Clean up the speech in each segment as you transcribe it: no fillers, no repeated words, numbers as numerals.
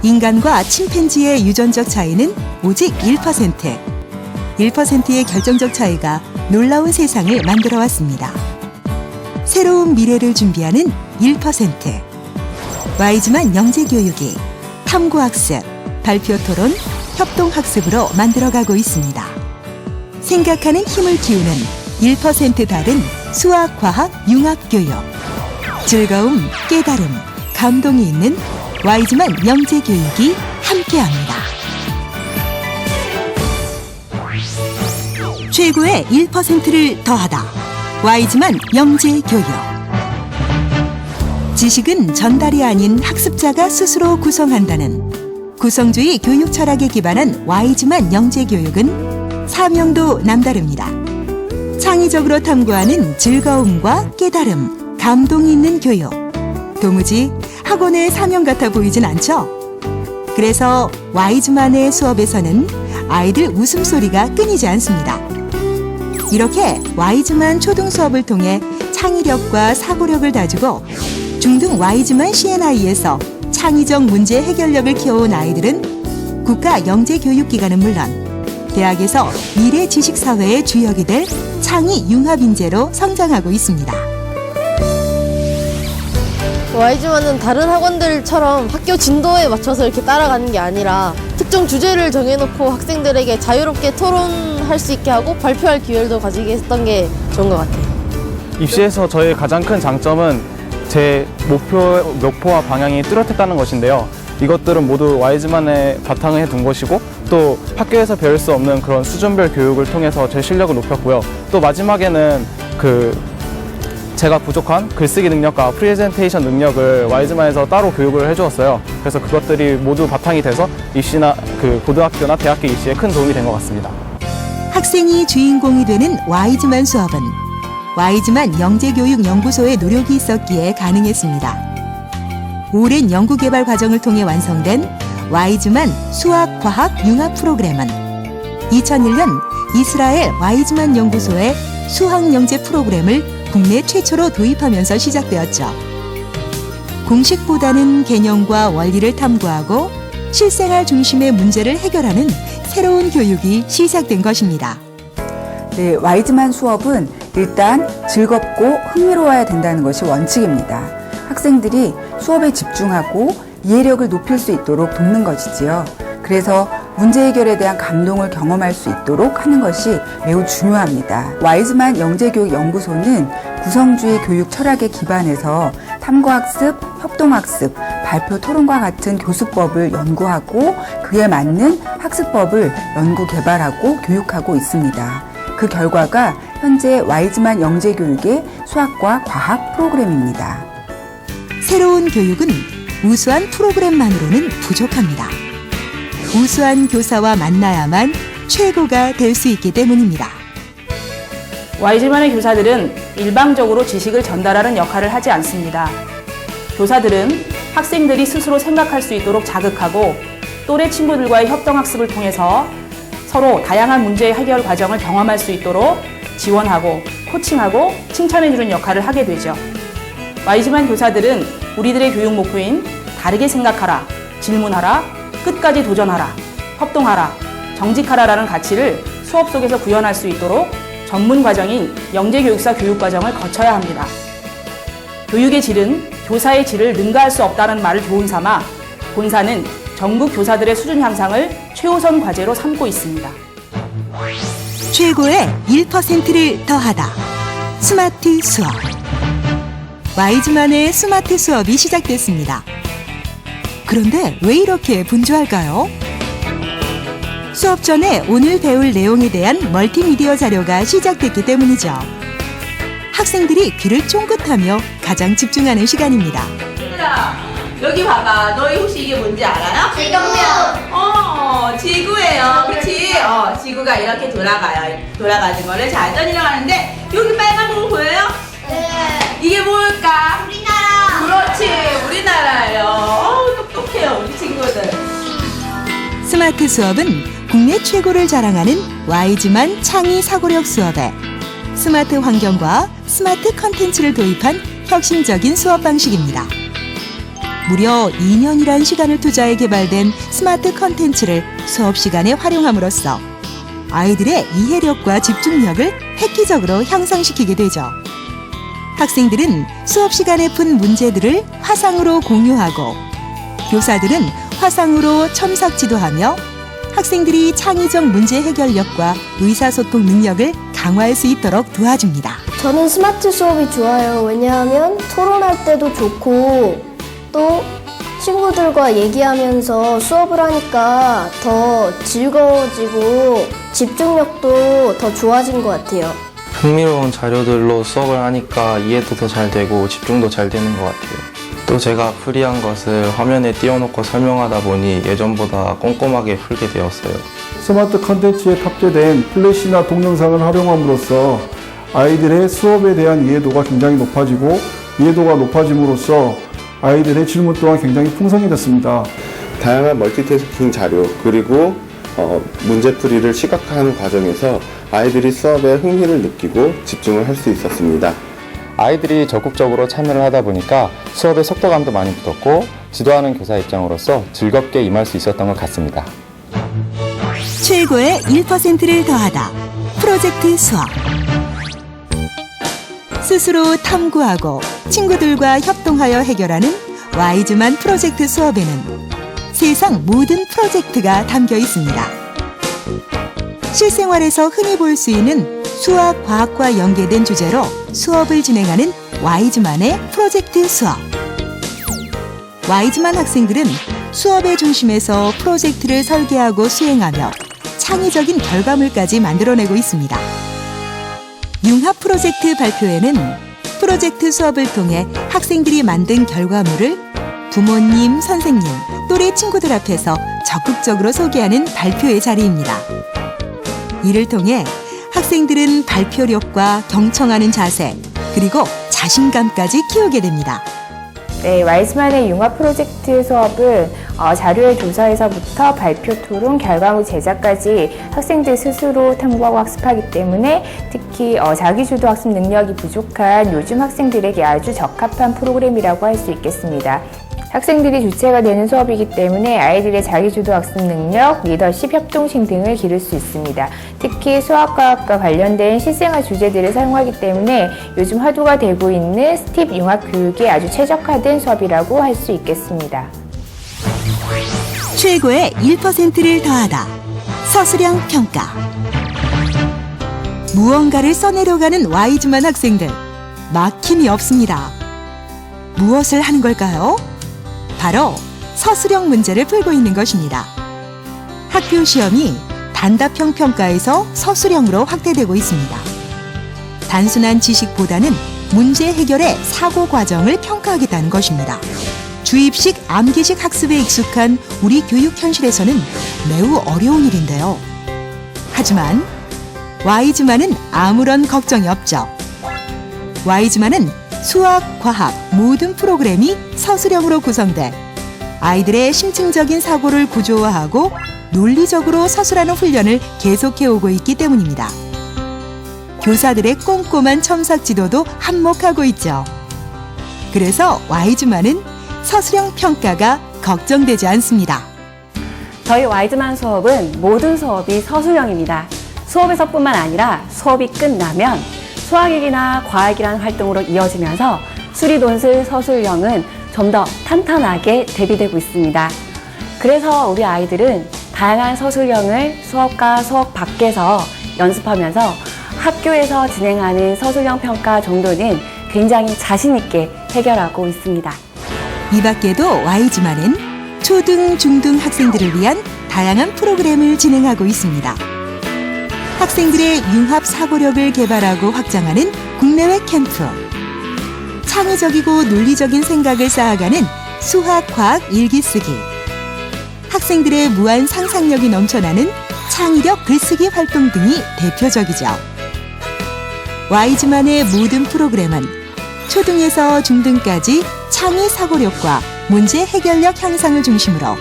인간과 침팬지의 유전적 차이는 오직 1%. 1%의 결정적 차이가 놀라운 세상을 만들어 왔습니다. 새로운 미래를 준비하는 1%. 와이즈만 영재교육이 탐구학습, 발표토론, 협동학습으로 만들어가고 있습니다. 생각하는 힘을 키우는 1% 다른 수학, 과학, 융합교육. 즐거움, 깨달음, 감동이 있는 와이즈만 영재교육이 함께합니다. 최고의 1%를 더하다. 와이즈만 영재교육. 지식은 전달이 아닌 학습자가 스스로 구성한다는 구성주의 교육 철학에 기반한 와이즈만 영재교육은 사명도 남다릅니다. 창의적으로 탐구하는 즐거움과 깨달음, 감동이 있는 교육. 도무지 학원의 사명 같아 보이진 않죠? 그래서 와이즈만의 수업에서는 아이들 웃음소리가 끊이지 않습니다. 이렇게 와이즈만 초등 수업을 통해 창의력과 사고력을 다지고 중등 와이즈만 CNI에서 창의적 문제 해결력을 키워온 아이들은 국가 영재교육기관은 물론 대학에서 미래 지식사회의 주역이 될 창의 융합인재로 성장하고 있습니다. 와이즈만은 다른 학원들처럼 학교 진도에 맞춰서 이렇게 따라가는 게 아니라 특정 주제를 정해놓고 학생들에게 자유롭게 토론할 수 있게 하고 발표할 기회도 가지게 했던 게 좋은 것 같아요. 입시에서 저의 가장 큰 장점은 제 목표와 방향이 뚜렷했다는 것인데요. 이것들은 모두 와이즈만의 바탕을 해둔 것이고 또 학교에서 배울 수 없는 그런 수준별 교육을 통해서 제 실력을 높였고요. 또 마지막에는 제가 부족한 글쓰기 능력과 프레젠테이션 능력을 와이즈만에서 따로 교육을 해주었어요. 그래서 그것들이 모두 바탕이 돼서 입시나 고등학교나 대학교 입시에 큰 도움이 된 것 같습니다. 학생이 주인공이 되는 와이즈만 수업은 와이즈만 영재교육연구소의 노력이 있었기에 가능했습니다. 오랜 연구개발 과정을 통해 완성된 와이즈만 수학, 과학, 융합 프로그램은 2001년 이스라엘 와이즈만 연구소의 수학영재 프로그램을 국내 최초로 도입하면서 시작되었죠. 공식보다는 개념과 원리를 탐구하고 실생활 중심의 문제를 해결하는 새로운 교육이 시작된 것입니다. 네, 와이즈만 수업은 일단 즐겁고 흥미로워야 된다는 것이 원칙입니다. 학생들이 수업에 집중하고 이해력을 높일 수 있도록 돕는 것이지요. 그래서 문제 해결에 대한 감동을 경험할 수 있도록 하는 것이 매우 중요합니다. 와이즈만 영재교육연구소는 구성주의 교육 철학에 기반해서 탐구학습, 협동학습, 발표 토론과 같은 교수법을 연구하고 그에 맞는 학습법을 연구 개발하고 교육하고 있습니다. 그 결과가 현재 와이즈만 영재교육의 수학과 과학 프로그램입니다. 새로운 교육은 우수한 프로그램만으로는 부족합니다. 우수한 교사와 만나야만 최고가 될 수 있기 때문입니다. 와이즈만의 교사들은 일방적으로 지식을 전달하는 역할을 하지 않습니다. 교사들은 학생들이 스스로 생각할 수 있도록 자극하고 또래 친구들과의 협동학습을 통해서 서로 다양한 문제 해결 과정을 경험할 수 있도록 지원하고 코칭하고 칭찬해주는 역할을 하게 되죠. 와이즈만 교사들은 우리들의 교육 목표인 다르게 생각하라, 질문하라, 끝까지 도전하라, 협동하라, 정직하라라는 가치를 수업 속에서 구현할 수 있도록 전문 과정인 영재교육사 교육과정을 거쳐야 합니다. 교육의 질은 교사의 질을 능가할 수 없다는 말을 교훈 삼아 본사는 전국 교사들의 수준 향상을 최우선 과제로 삼고 있습니다. 최고의 1%를 더하다. 스마트 수업. 와이즈만의 스마트 수업이 시작됐습니다. 그런데 왜 이렇게 분주할까요? 수업 전에 오늘 배울 내용에 대한 멀티미디어 자료가 시작됐기 때문이죠. 학생들이 귀를 쫑긋하며 가장 집중하는 시간입니다. 얘들아, 여기 봐봐. 너희 혹시 이게 뭔지 알아요? 지구요. 지구예요. 그치? 지구가 이렇게 돌아가요. 돌아가는 거를 자전이라고 하는데 여기 빨간 거 보여요? 네. 이게 뭘까? 우리나라. 그렇지, 우리나라예요. 똑똑해요, 우리 친구들. 스마트 수업은 국내 최고를 자랑하는 와이즈만 창의 사고력 수업에 스마트 환경과 스마트 컨텐츠를 도입한 혁신적인 수업 방식입니다. 무려 2년이란 시간을 투자해 개발된 스마트 컨텐츠를 수업 시간에 활용함으로써 아이들의 이해력과 집중력을 획기적으로 향상시키게 되죠. 학생들은 수업 시간에 푼 문제들을 화상으로 공유하고 교사들은 화상으로 첨삭 지도하며 학생들이 창의적 문제 해결력과 의사소통 능력을 강화할 수 있도록 도와줍니다. 저는 스마트 수업이 좋아요. 왜냐하면 토론할 때도 좋고 또 친구들과 얘기하면서 수업을 하니까 더 즐거워지고 집중력도 더 좋아진 것 같아요. 흥미로운 자료들로 수업을 하니까 이해도 더 잘 되고 집중도 잘 되는 것 같아요. 또 제가 풀이한 것을 화면에 띄워놓고 설명하다 보니 예전보다 꼼꼼하게 풀게 되었어요. 스마트 컨텐츠에 탑재된 플래시나 동영상을 활용함으로써 아이들의 수업에 대한 이해도가 굉장히 높아지고 이해도가 높아짐으로써 아이들의 질문 또한 굉장히 풍성해졌습니다. 다양한 멀티태스킹 자료 그리고 문제풀이를 시각화하는 과정에서 아이들이 수업에 흥미를 느끼고 집중을 할 수 있었습니다. 아이들이 적극적으로 참여를 하다 보니까 수업의 속도감도 많이 붙었고 지도하는 교사 입장으로서 즐겁게 임할 수 있었던 것 같습니다. 최고의 1%를 더하다. 프로젝트 수업. 스스로 탐구하고 친구들과 협동하여 해결하는 와이즈만 프로젝트 수업에는 세상 모든 프로젝트가 담겨 있습니다. 실생활에서 흔히 볼 수 있는 수학, 과학과 연계된 주제로 수업을 진행하는 와이즈만의 프로젝트 수업. 와이즈만 학생들은 수업의 중심에서 프로젝트를 설계하고 수행하며 창의적인 결과물까지 만들어내고 있습니다. 융합 프로젝트 발표회는 프로젝트 수업을 통해 학생들이 만든 결과물을 부모님, 선생님, 또래 친구들 앞에서 적극적으로 소개하는 발표회 자리입니다. 이를 통해 학생들은 발표력과 경청하는 자세, 그리고 자신감까지 키우게 됩니다. 네, 와이즈만의 융합 프로젝트 수업은 자료의 조사에서부터 발표 토론, 결과물 제작까지 학생들 스스로 탐구하고 학습하기 때문에 특히 자기주도 학습 능력이 부족한 요즘 학생들에게 아주 적합한 프로그램이라고 할 수 있겠습니다. 학생들이 주체가 되는 수업이기 때문에 아이들의 자기주도 학습 능력, 리더십, 협동심 등을 기를 수 있습니다. 특히 수학과학과 관련된 실생활 주제들을 사용하기 때문에 요즘 화두가 되고 있는 스팁 융합 교육에 아주 최적화된 수업이라고 할 수 있겠습니다. 최고의 1%를 더하다. 서술형 평가. 무언가를 써내려가는 와이즈만 학생들. 막힘이 없습니다. 무엇을 하는 걸까요? 바로 서술형 문제를 풀고 있는 것입니다. 학교 시험이 단답형 평가에서 서술형으로 확대되고 있습니다. 단순한 지식보다는 문제 해결의 사고 과정을 평가하겠다는 것입니다. 주입식, 암기식 학습에 익숙한 우리 교육 현실에서는 매우 어려운 일인데요. 하지만 와이즈만은 아무런 걱정이 없죠. 와이즈만은 수학, 과학 모든 프로그램이 서술형으로 구성돼 아이들의 심층적인 사고를 구조화하고 논리적으로 서술하는 훈련을 계속해오고 있기 때문입니다. 교사들의 꼼꼼한 첨삭 지도도 한몫하고 있죠. 그래서 와이즈만은 서술형 평가가 걱정되지 않습니다. 저희 와이즈만 수업은 모든 수업이 서술형입니다. 수업에서뿐만 아니라 수업이 끝나면 수학이나 과학이라는 활동으로 이어지면서 수리논술 서술형은 좀 더 탄탄하게 대비되고 있습니다. 그래서 우리 아이들은 다양한 서술형을 수업과 수업 밖에서 연습하면서 학교에서 진행하는 서술형 평가 정도는 굉장히 자신 있게 해결하고 있습니다. 이 밖에도 와이즈만은 초등, 중등 학생들을 위한 다양한 프로그램을 진행하고 있습니다. 학생들의 융합 사고력을 개발하고 확장하는 국내외 캠프, 창의적이고 논리적인 생각을 쌓아가는 수학, 과학 일기쓰기, 학생들의 무한 상상력이 넘쳐나는 창의력 글쓰기 활동 등이 대표적이죠. 와이즈만의 모든 프로그램은 초등에서 중등까지 창의 사고력과 문제 해결력 향상을 중심으로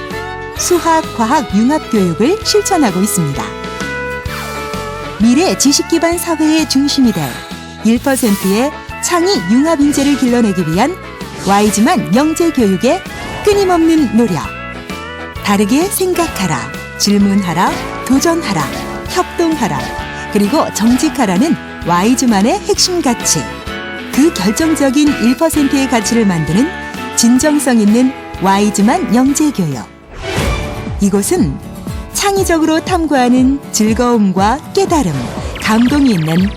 수학, 과학 융합 교육을 실천하고 있습니다. 미래 지식 기반 사회의 중심이 될 1%의 창의 융합 인재를 길러내기 위한 와이즈만 영재 교육의 끊임없는 노력. 다르게 생각하라, 질문하라, 도전하라, 협동하라, 그리고 정직하라는 와이즈만의 핵심 가치. 그 결정적인 1%의 가치를 만드는 진정성 있는 와이즈만 영재교육. 이곳은 창의적으로 탐구하는 즐거움과 깨달음, 감동이 있는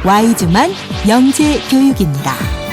와이즈만 영재교육입니다.